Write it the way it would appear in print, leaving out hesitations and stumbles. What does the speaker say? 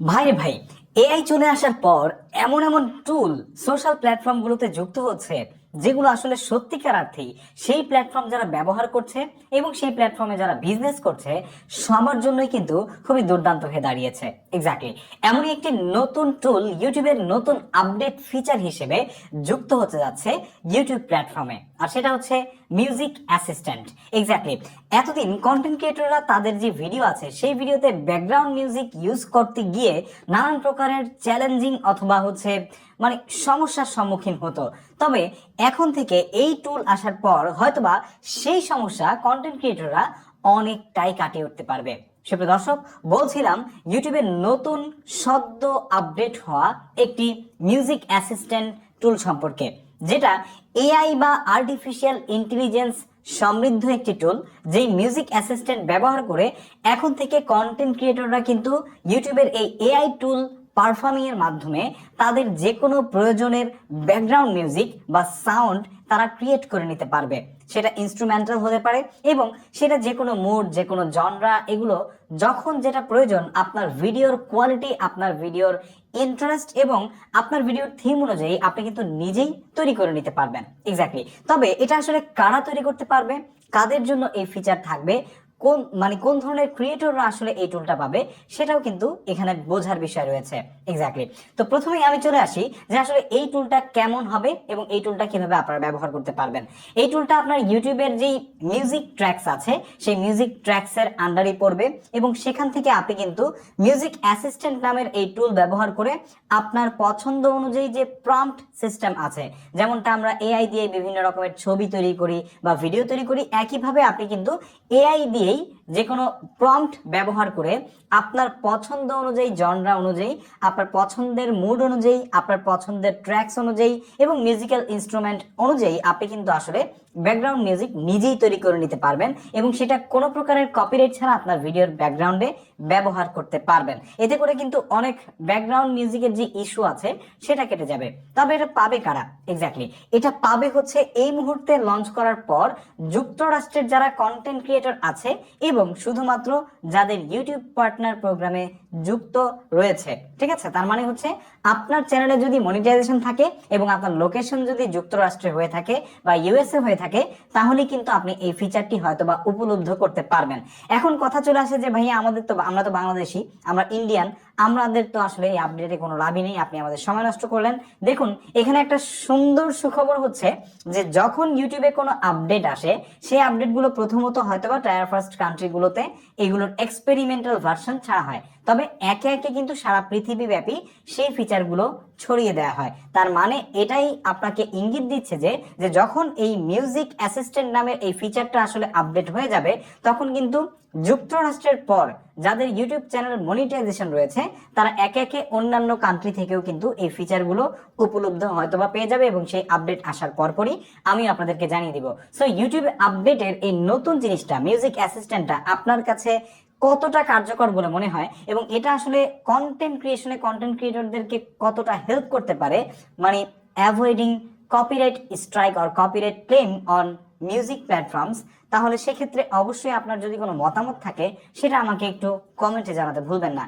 ভাই রে ভাই, এআই চলে আসার পর এমন এমন টুল সোশ্যাল প্ল্যাটফর্মগুলোতে যুক্ত হচ্ছে যেগুলো আসলে সত্যিকার অর্থেই সেই প্ল্যাটফর্ম যারা ব্যবহার করছে এবং সেই প্ল্যাটফর্মে যারা বিজনেস করছে সবার জন্যই কিন্তু খুবই দুর্দান্ত হয়ে দাঁড়িয়েছে। এক্স্যাক্টলি এমনই একটি নতুন টুল ইউটিউবের নতুন আপডেট ফিচার হিসেবে যুক্ত হতে যাচ্ছে ইউটিউব প্ল্যাটফর্মে, আর সেটা হচ্ছে মিউজিক অ্যাসিস্ট্যান্ট। এক্স্যাক্টলি এতদিন কন্টেন্ট ক্রিয়েটররা তাদের যে ভিডিও আছে সেই ভিডিওতে ব্যাকগ্রাউন্ড মিউজিক ইউজ করতে গিয়ে নানান প্রকারের চ্যালেঞ্জিং অথবা সমস্যার সম্মুখীন হতো। তবে এখন থেকে এই টুল আসার পর হয়তোবা সেই সমস্যা কন্টেন্ট ক্রিয়েটররা অনেকটাই কাটিয়ে উঠতে পারবে। সুপ্রিয় দর্শক, বলছিলাম ইউটিউবের নতুন সদ্য আপডেট হওয়া একটি মিউজিক অ্যাসিস্ট্যান্ট টুল সম্পর্কে, যেটা এআই বা আর্টিফিশিয়াল ইন্টেলিজেন্স সমৃদ্ধ একটি টুল, যেই মিউজিক অ্যাসিস্ট্যান্ট ব্যবহার করে এখন থেকে কন্টেন্ট ক্রিয়েটররা কিন্তু ইউটিউবের এই এআই টুল পারফর্মিং এর মাধ্যমে তাদের যে কোনো প্রয়োজনের ব্যাকগ্রাউন্ড মিউজিক বা সাউন্ড তারা ক্রিয়েট করে নিতে পারবে। সেটা ইনস্ট্রুমেন্টাল হতে পারে এবং সেটা যে কোনো মুড, যে কোনো জনরা, এগুলো যখন যেটা প্রয়োজন আপনার ভিডিওর কোয়ালিটি, আপনার ভিডিওর ইন্টারেস্ট এবং আপনার ভিডিওর থিম অনুযায়ী আপনি কিন্তু নিজেই তৈরি করে নিতে পারবেন। এক্স্যাক্টলি। তবে এটা আসলে কারা তৈরি করতে পারবে, কাদের জন্য এই ফিচার থাকবে, কোন ধরনের ক্রিয়েটররা আসলে এই টুলটা পাবে, সেটাও কিন্তু এখানে বোঝার বিষয় রয়েছে। এক্স্যাক্টলি। তো প্রথমেই আমি চলে আসি যে আসলে এই টুলটা কেমন হবে এবং এই টুলটা কিভাবে আপনারা ব্যবহার করতে পারবেন। এই টুলটা আপনার ইউটিউবের যেই মিউজিক ট্র্যাকস আছে সেই মিউজিক ট্র্যাকস এর আন্ডারে পড়বে এবং সেখান থেকে আপনি কিন্তু মিউজিক অ্যাসিস্ট্যান্ট নামের এই টুল ব্যবহার করে আপনার পছন্দ অনুযায়ী যে প্রম্পট সিস্টেম আছে, যেমনটা আমরা এআই দিয়ে বিভিন্ন রকমের ছবি তৈরি করি বা ভিডিও তৈরি করি, একইভাবে আপনি কিন্তু এআই দিয়ে যে কোনো প্রম্পট ব্যবহার করে আপনার পছন্দ অনুযায়ী, জনরা অনুযায়ী, আপনার পছন্দের মুড অনুযায়ী, আপনার পছন্দের ট্র্যাকস অনুযায়ী এবং মিউজিক্যাল ইনস্ট্রুমেন্ট অনুযায়ী আপনি কিন্তু আসলে ব্যাকগ্রাউন্ড মিউজিক নিজেই তৈরি করে নিতে পারবেন এবং সেটা কোনো প্রকারের কপিরাইট ছাড়া আপনার ভিডিওর ব্যাকগ্রাউন্ডে ব্যবহার করতে পারবেন। এতে করে কিন্তু অনেক ব্যাকগ্রাউন্ড মিউজিকের যে ইস্যু আছে সেটা কেটে যাবে। তবে এটা পাবে কারা? এক্স্যাক্টলি এটা পাবে হচ্ছে এই মুহূর্তে লঞ্চ করার পর যুক্তরাষ্ট্রের যারা কন্টেন্ট ক্রিয়েটর আছে এবং শুধুমাত্র যাদের ইউটিউব পার্টনার প্রোগ্রামে যুক্ত রয়েছে। ঠিক আছে, তার মানে হচ্ছে আপনার চ্যানেলে যদি মনিটাইজেশন থাকে এবং আপনার লোকেশন যদি যুক্তরাষ্ট্রে হয়ে থাকে বা ইউএসএ হয়ে থাকে, তাহলে কিন্তু আপনি এই ফিচারটি হয়তো বা উপলব্ধ করতে পারবেন। এখন কথা চলে আসে যে ভাইয়া আমরা তো বাংলাদেশি, আমরা ইন্ডিয়ান, আমাদের তো আসলে এই আপডেটে কোনো লাভই নেই, আপনি আমাদের সময় নষ্ট করলেন। দেখুন, এখানে একটা সুন্দর সুখবর হচ্ছে যে যখন ইউটিউবে কোনো আপডেট আসে সেই আপডেটগুলো প্রথমত হয়তোবা টায়ার ফার্স্ট কান্ট্রিগুলোতে এগুলোর এক্সপেরিমেন্টাল ভার্সন ছাড়া হয়, তবে একে একে কিন্তু সারা পৃথিবী ব্যাপী সেই ফিচারগুলো ছড়িয়ে দেওয়া হয়। তার মানে এটাই আপনাকে ইঙ্গিত দিচ্ছে যে যখন এই মিউজিক অ্যাসিস্ট্যান্ট নামের এই ফিচারটা আসলে আপডেট হয়ে যাবে, তখন কিন্তু যুক্তরাষ্ট্রের পর যাদের ইউটিউব চ্যানেল মনিটাইজেশন রয়েছে তারা একে একে অন্যান্য কান্ট্রি থেকেও কিন্তু এই ফিচারগুলো উপলব্ধ হয়তোবা পেয়ে যাবে এবং সেই আপডেট আসার পরপরই আমি আপনাদেরকে জানিয়ে দিব। সো ইউটিউব আপডেটের এই নতুন জিনিসটা, মিউজিক অ্যাসিস্ট্যান্টটা, আপনার কাছে কতটা কার্যকর বলে মনে হয় এবং এটা আসলে কন্টেন্ট ক্রিয়েশনে কন্টেন্ট ক্রিয়েটরদেরকে কতটা হেল্প করতে পারে, avoiding copyright strike or copyright claim on music platforms, তাহলে সেক্ষেত্রে অবশ্যই আপনার যদি কোনো মতামত থাকে সেটা আমাকে একটু কমেন্টে জানাতে ভুলবেন না।